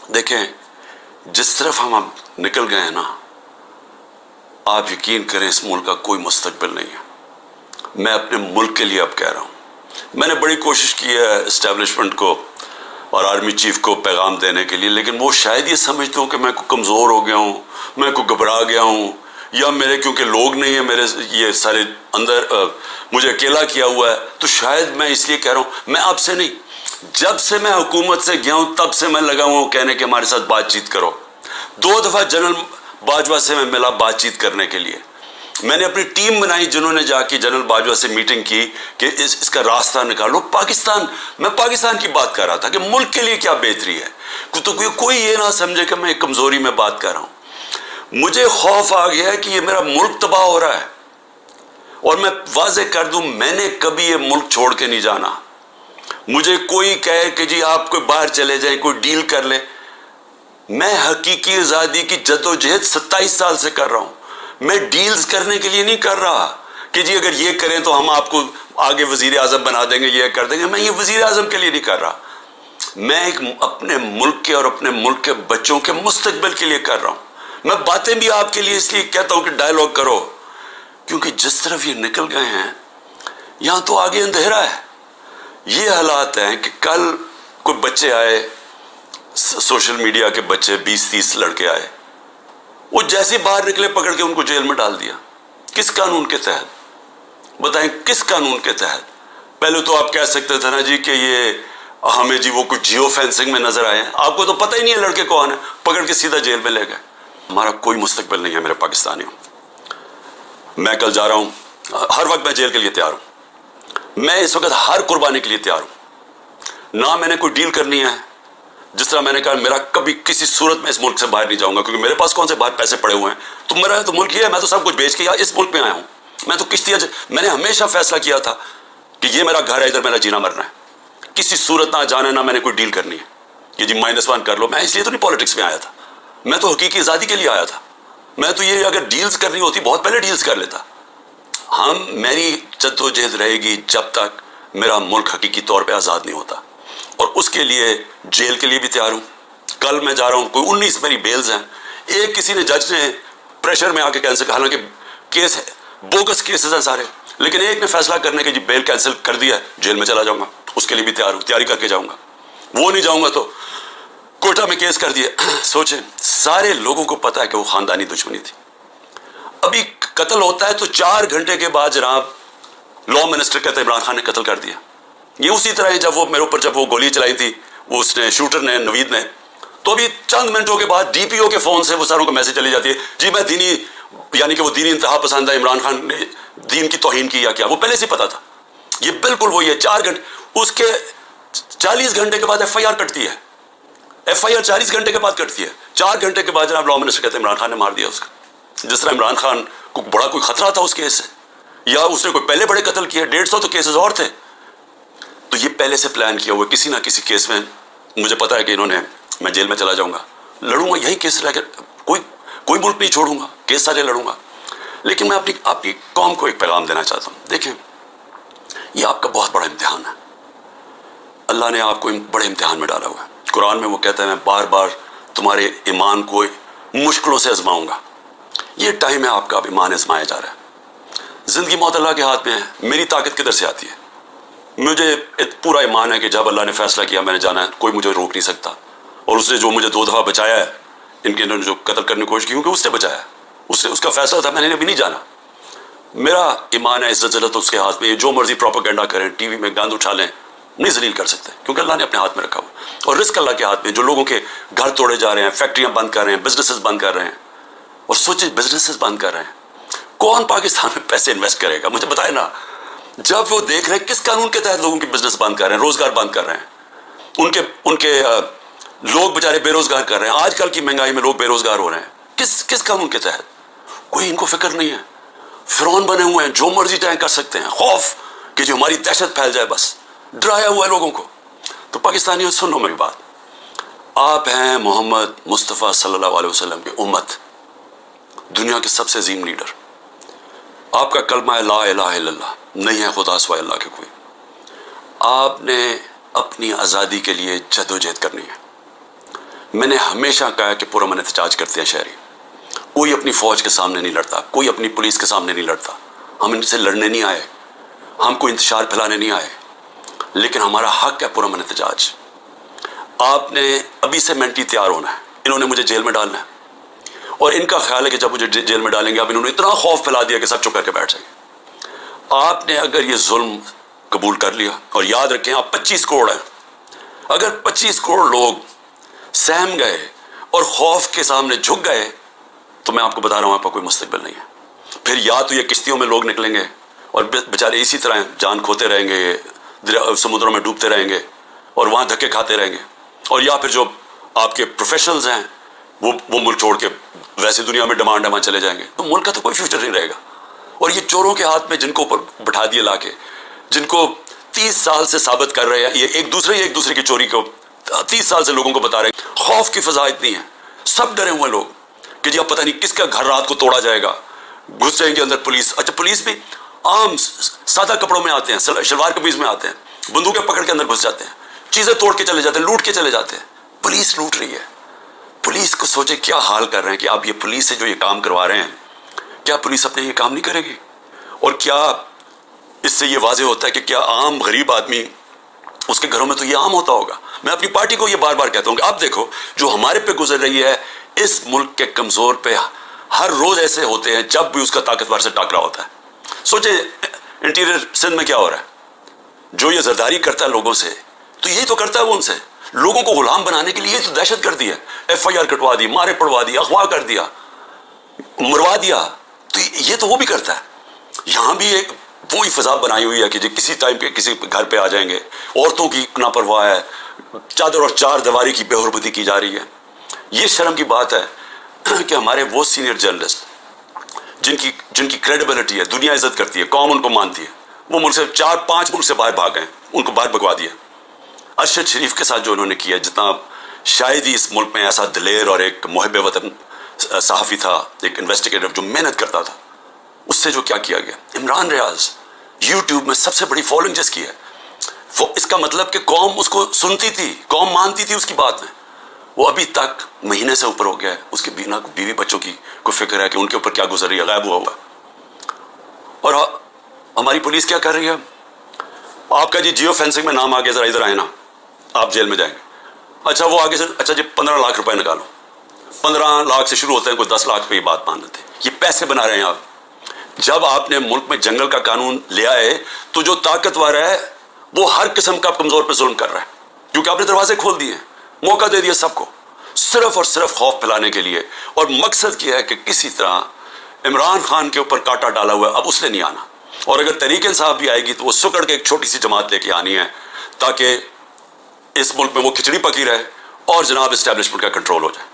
دیکھیں جس طرف ہم اب نکل گئے ہیں نا، آپ یقین کریں اس ملک کا کوئی مستقبل نہیں ہے۔ میں اپنے ملک کے لیے اب کہہ رہا ہوں، میں نے بڑی کوشش کی ہے اسٹیبلشمنٹ کو اور آرمی چیف کو پیغام دینے کے لیے، لیکن وہ شاید یہ سمجھتے ہوں کہ میں کوئی کمزور ہو گیا ہوں، میں کوئی گھبرا گیا ہوں، یا میرے کیونکہ لوگ نہیں ہیں میرے یہ سارے اندر مجھے اکیلا کیا ہوا ہے، تو شاید میں اس لیے کہہ رہا ہوں۔ میں آپ سے نہیں، جب سے میں حکومت سے گیا ہوں تب سے میں لگا ہوں کہنے کہ ہمارے ساتھ بات چیت کرو۔ 2 دفعہ جنرل باجوہ سے میں ملا بات چیت کرنے کے لیے، میں نے اپنی ٹیم بنائی جنہوں نے جا کے جنرل باجوہ سے میٹنگ کی کہ اس کا راستہ نکالو۔ میں پاکستان کی بات کر رہا تھا کہ ملک کے لیے کیا بہتری ہے، تو کوئی یہ نہ سمجھے کہ میں ایک کمزوری میں بات کر رہا ہوں۔ مجھے خوف آ گیا ہے کہ یہ میرا ملک تباہ ہو رہا ہے، اور میں واضح کر دوں میں نے کبھی یہ ملک چھوڑ کے نہیں جانا۔ مجھے کوئی کہے کہ جی آپ کوئی باہر چلے جائیں، کوئی ڈیل کر لیں، میں حقیقی آزادی کی جدوجہد 27 سال سے کر رہا ہوں۔ میں ڈیلز کرنے کے لیے نہیں کر رہا کہ جی اگر یہ کریں تو ہم آپ کو آگے وزیر اعظم بنا دیں گے، یہ کر دیں گے۔ میں یہ وزیر اعظم کے لیے نہیں کر رہا، میں ایک اپنے ملک کے اور اپنے ملک کے بچوں کے مستقبل کے لیے کر رہا ہوں۔ میں باتیں بھی آپ کے لیے اس لیے کہتا ہوں کہ ڈائیلاگ کرو، کیونکہ جس طرف یہ نکل گئے ہیں یہاں تو آگے اندھیرا ہے۔ یہ حالات ہیں کہ کل کوئی بچے آئے، سوشل میڈیا کے بچے 20-30 لڑکے آئے، وہ جیسے باہر نکلے پکڑ کے ان کو جیل میں ڈال دیا۔ کس قانون کے تحت؟ بتائیں کس قانون کے تحت؟ پہلے تو آپ کہہ سکتے تھے نا جی کہ یہ ہمیں جی وہ کچھ جیو فینسنگ میں نظر آئے ہیں، آپ کو تو پتہ ہی نہیں ہے لڑکے کون ہیں، پکڑ کے سیدھا جیل میں لے گئے۔ ہمارا کوئی مستقبل نہیں ہے میرے پاکستانیوں۔ میں کل جا رہا ہوں، ہر وقت میں جیل کے لیے تیار ہوں، میں اس وقت ہر قربانی کے لیے تیار ہوں۔ نہ میں نے کوئی ڈیل کرنی ہے، جس طرح میں نے کہا میرا کبھی کسی صورت میں اس ملک سے باہر نہیں جاؤں گا، کیونکہ میرے پاس کون سے باہر پیسے پڑے ہوئے ہیں، تو میرا تو ملک یہ ہے، میں تو سب کچھ بیچ کے اس ملک میں آیا ہوں۔ میں تو کشتیاں میں نے ہمیشہ فیصلہ کیا تھا کہ یہ میرا گھر ہے، ادھر میرا جینا مرنا ہے، کسی صورت نہ جانا، نہ میں نے کوئی ڈیل کرنی ہے کہ جی -1 کر لو۔ میں اس لیے تو نہیں پالیٹکس میں آیا تھا، میں تو حقیقی آزادی کے لیے آیا تھا۔ میں تو یہ اگر ڈیلز کرنی ہوتی بہت پہلے ڈیلز کر لیتا۔ میری جدوجہد رہے گی جب تک میرا ملک حقیقی طور پہ آزاد نہیں ہوتا، اور اس کے لیے جیل کے لیے بھی تیار ہوں۔ کل میں جا رہا ہوں، کوئی 19 میری بیلز ہیں۔ ایک کسی نے جج نے پریشر میں آ کے کینسل، حالانکہ کیس ہے بوگس کیسز ہیں سارے، لیکن ایک نے فیصلہ کرنے کے جی بیل کینسل کر دیا، جیل میں چلا جاؤں گا، اس کے لیے بھی تیار ہوں، تیاری کر کے جاؤں گا۔ وہ نہیں جاؤں گا تو کوئٹہ میں کیس کر دیا۔ سوچیں سارے لوگوں کو پتا ہے کہ وہ خاندانی دشمنی تھی۔ ابھی قتل ہوتا ہے تو 4 گھنٹے کے بعد جناب لا منسٹر کہتے ہیں عمران خان نے قتل کر دیا۔ یہ اسی طرح ہے جب وہ میرے اوپر جب وہ گولی چلائی تھی وہ اس نے شوٹر نے نوید نے، تو ابھی چند منٹوں کے بعد ڈی پی او کے فون سے وہ ساروں کو میسج چلی جاتی ہے جی میں دینی، یعنی کہ وہ دینی انتہا پسند ہے، عمران خان نے دین کی توہین کی یا کیا، وہ پہلے سے پتا تھا۔ یہ بالکل وہی ہے، 4 گھنٹے، اس کے 40 گھنٹے کے بعد ایف آئی آر کٹتی ہے، ایف آئی آر 40 گھنٹے کے بعد کٹتی ہے۔ 4 گھنٹے کے بعد جناب لا منسٹر کہتے ہیں عمران خان نے مار دیا اس کا۔ جس طرح عمران خان کو بڑا کوئی خطرہ تھا اس کیس سے، یا اس نے کوئی پہلے بڑے قتل کیے، 150 تو کیسز اور تھے، تو یہ پہلے سے پلان کیا ہوا کسی نہ کسی کیس میں مجھے پتا ہے کہ انہوں نے، میں جیل میں چلا جاؤں گا، لڑوں گا یہی کیس لے کر، کوئی ملک نہیں چھوڑوں گا، کیس سارے لڑوں گا۔ لیکن میں آپ کی قوم کو ایک پیغام دینا چاہتا ہوں، دیکھیں یہ آپ کا بہت بڑا امتحان ہے، اللہ نے آپ کو بڑے امتحان میں ڈالا ہوا ہے۔ قرآن میں وہ کہتا ہے میں بار بار تمہارے ایمان کو مشکلوں سے آزماؤں گا۔ یہ ٹائم ہے آپ کا، اب ایمان آزمایا جا رہا ہے۔ زندگی موت اللہ کے ہاتھ میں ہے، میری طاقت کدھر سے آتی ہے؟ مجھے پورا ایمان ہے کہ جب اللہ نے فیصلہ کیا میں نے جانا ہے، کوئی مجھے روک نہیں سکتا، اور اس نے جو مجھے 2 دفعہ بچایا ہے، ان کے انہوں نے جو قتل کرنے کی کوشش کی کیونکہ اس نے بچایا، اس کا فیصلہ تھا، میں نے ابھی نہیں جانا۔ میرا ایمان ہے عزت ذلت اس کے ہاتھ میں، یہ جو مرضی پروپیگنڈا کریں، ٹی وی میں گاند اٹھا لیں، نہیں ذلیل کر سکتے، کیونکہ اللہ نے اپنے ہاتھ میں رکھا ہوا، اور رزق اللہ کے ہاتھ میں۔ جو لوگوں کے گھر توڑے جا رہے ہیں، فیکٹریاں بند کر رہے ہیں، بزنسز بند کر رہے ہیں، اور سوچیں بزنسز بند کر رہے ہیں، کون پاکستان میں پیسے انویسٹ کرے گا؟ مجھے بتائیں نا، جب وہ دیکھ رہے ہیں کس قانون کے تحت لوگوں کی بزنس بند کر رہے ہیں، روزگار بند کر رہے ہیں، ان کے لوگ بیچارے بے روزگار کر رہے ہیں، آج کل کی مہنگائی میں لوگ بے روزگار ہو رہے ہیں، کس قانون کے تحت؟ کوئی ان کو فکر نہیں ہے، فرعون بنے ہوئے ہیں، جو مرضی ٹائم کر سکتے ہیں، خوف کہ جو ہماری دہشت پھیل جائے، بس ڈرایا ہوا ہے لوگوں کو۔ تو پاکستانیوں سنو میری بات، آپ ہیں محمد مصطفیٰ صلی اللہ علیہ وسلم کی امت، دنیا کے سب سے عظیم لیڈر، آپ کا کلمہ ہے لا الہ الا اللہ، نہیں ہے خدا سوائے اللہ کے کوئی۔ آپ نے اپنی آزادی کے لیے جدوجہد کرنی ہے، میں نے ہمیشہ کہا کہ پرامن احتجاج کرتے ہیں شہری. کوئی اپنی فوج کے سامنے نہیں لڑتا, کوئی اپنی پولیس کے سامنے نہیں لڑتا. ہم ان سے لڑنے نہیں آئے, ہم کو انتشار پھیلانے نہیں آئے, لیکن ہمارا حق ہے پرامن احتجاج. آپ نے ابھی سے مینٹلی تیار ہونا ہے. انہوں نے مجھے جیل میں ڈالنا ہے اور ان کا خیال ہے کہ جب مجھے جیل میں ڈالیں گے, اب انہوں نے اتنا خوف پھیلا دیا کہ سب چپ کر کے بیٹھ جائیں گے. آپ نے اگر یہ ظلم قبول کر لیا, اور یاد رکھیں آپ 25 کروڑ ہیں, اگر 25 کروڑ لوگ سہم گئے اور خوف کے سامنے جھک گئے, تو میں آپ کو بتا رہا ہوں آپ کا کوئی مستقبل نہیں ہے. پھر یا تو یہ کشتیوں میں لوگ نکلیں گے اور بیچارے اسی طرح جان کھوتے رہیں گے, سمندروں میں ڈوبتے رہیں گے اور وہاں دھکے کھاتے رہیں گے, اور یا پھر جو آپ کے پروفیشنلز ہیں وہ ملک چھوڑ کے ویسے دنیا میں ڈیمانڈ ہے وہاں چلے جائیں گے. تو ملک کا تو کوئی فیوچر نہیں رہے گا. اور یہ چوروں کے ہاتھ میں جن کو اوپر بٹھا دیے لا کے, جن کو 30 سال سے ثابت کر رہے ہیں, یہ ایک دوسرے کی چوری کو 30 سال سے لوگوں کو بتا رہے ہیں. خوف کی فضا اتنی ہے, سب ڈرے ہوئے لوگ کہ جی اب پتہ نہیں کس کا گھر رات کو توڑا جائے گا. گھس جائیں گے اندر پولیس. اچھا پولیس بھی عام سادہ کپڑوں میں آتے ہیں, شلوار قمیض میں آتے ہیں, بندوقیں پکڑ کے اندر گھس جاتے ہیں, چیزیں توڑ کے چلے جاتے ہیں, لوٹ کے چلے جاتے ہیں. پولیس لوٹ رہی ہے. پولیس کو سوچے کیا حال کر رہے ہیں کہ آپ یہ پولیس سے جو یہ کام کروا رہے ہیں, کیا پولیس اپنے یہ کام نہیں کرے گی؟ اور کیا اس سے یہ واضح ہوتا ہے کہ کیا عام غریب آدمی اس کے گھروں میں تو یہ عام ہوتا ہوگا. میں اپنی پارٹی کو یہ بار بار کہتا ہوں کہ آپ دیکھو جو ہمارے پہ گزر رہی ہے, اس ملک کے کمزور پہ ہر روز ایسے ہوتے ہیں جب بھی اس کا طاقتور سے ٹاکرا ہوتا ہے. سوچے انٹیریئر سندھ میں کیا ہو رہا ہے, جو یہ زرداری کرتا ہے لوگوں سے, تو یہی تو کرتا ہے وہ ان سے, لوگوں کو غلام بنانے کے لیے تو دہشت گردی ہے. FIR کٹوا دی, مارے پڑوا دی, اغوا کر دیا, مروا دیا. تو یہ تو وہ بھی کرتا ہے. یہاں بھی ایک وہی فضا بنائی ہوئی ہے کہ کسی ٹائم پہ کسی گھر پہ آ جائیں گے. عورتوں کی لاپرواہ ہے, چادر اور چار دیواری کی بے حرمتی کی جا رہی ہے. یہ شرم کی بات ہے کہ ہمارے وہ سینئر جرنلسٹ جن کی کریڈیبلٹی ہے, دنیا عزت کرتی ہے, قوم ان کو مانتی ہے, وہ ملک سے 4-5 ملک سے باہر بھاگ گئے, ان کو باہر بھگوا دیا. ارشد شریف کے ساتھ جو انہوں نے کیا, جتنا شاید ہی اس ملک میں ایسا دلیر اور ایک محب وطن صحافی تھا, ایک انویسٹیگیٹر جو محنت کرتا تھا, اس سے جو کیا کیا گیا. عمران ریاض یوٹیوب میں سب سے بڑی فالوئنگ جس کی ہے, وہ اس کا مطلب کہ قوم اس کو سنتی تھی, قوم مانتی تھی اس کی بات میں. وہ ابھی تک مہینے سے اوپر ہو گیا ہے, اس کے بیوی بچوں کی کو فکر ہے کہ ان کے اوپر کیا گزر رہی ہے, غائب ہوا ہوا. اور ہماری پولیس کیا کر رہی ہے, آپ کا جی جیو فینسنگ میں نام آگے ذرا ادھر آئے نا, آپ جیل میں جائیں گے. اچھا وہ آگے سے, اچھا جی 15 لاکھ روپے نکالو. 15 لاکھ سے شروع ہوتے ہیں, کوئی 10 لاکھ پہ یہ بات مان لیتے ہیں. یہ پیسے بنا رہے ہیں آپ. جب آپ نے ملک میں جنگل کا قانون لیا ہے تو جو طاقتور ہے وہ ہر قسم کا کمزور پہ ظلم کر رہا ہے, کیونکہ آپ نے دروازے کھول دیے, موقع دے دیا سب کو, صرف اور صرف خوف پھیلانے کے لیے. اور مقصد کیا ہے کہ کسی طرح عمران خان کے اوپر کانٹا ڈالا ہوا ہے, اب اس نے نہیں آنا. اور اگر تحریک انصاف بھی آئے گی تو وہ سکڑ کے ایک چھوٹی سی جماعت لے کے آنی ہے, تاکہ اس ملک میں وہ کھچڑی پکی رہے اور جناب اسٹیبلشمنٹ کا کنٹرول ہو جائے.